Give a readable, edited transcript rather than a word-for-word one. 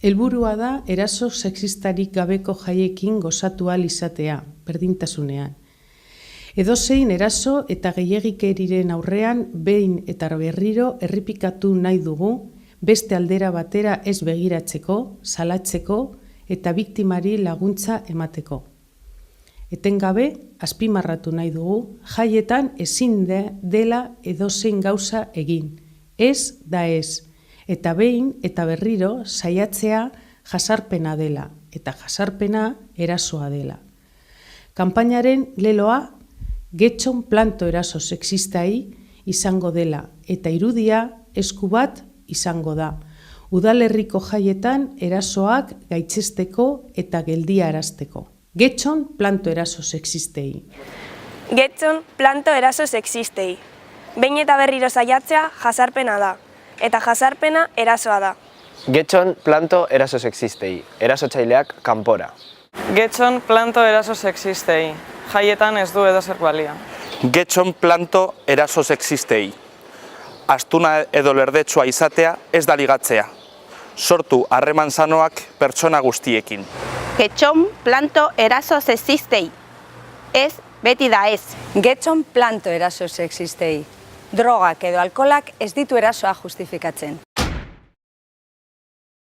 Helburua da eraso sexistarik gabeko jaiekin gozatu ahal izatea, berdintasunean. Edozein eraso eta gehiegikeriren aurrean behin eta berriro errepikatu nahi dugu, beste aldera batera ez begiratzeko, salatzeko eta biktimari laguntza emateko. Etengabe, azpimarratu nahi dugu, jaietan ezin dela edozein gauza egin. Ez da ez, eta behin eta berriro saiatzea jasarpena dela, eta jasarpena erasoa dela. Kanpainaren leloa, Getxon planto eraso sexistai izango dela, eta irudia esku bat izango da. Udalerriko jaietan erasoak gaitzesteko eta geldiarazteko. Getxon planto eraso sexistei. Getxon planto eraso sexistei. Behin eta berriro saiatzea jasarpena da, eta jasarpena erasoa da. Getxon planto eraso sexistei. Erasotzaileak kanpora. Getxon planto eraso sexistei. Jaietan ez du edozer balia. Getxon planto eraso sexistei. Astuna edo lerdetsua izatea ez da ligatzea. Sortu harreman sanoak pertsona guztiekin. Getxon planto eraso sexistei. Ez beti da ez. Getxon planto eraso sexistei. Drogak edo alkolak ez ditu erasoa justifikatzen.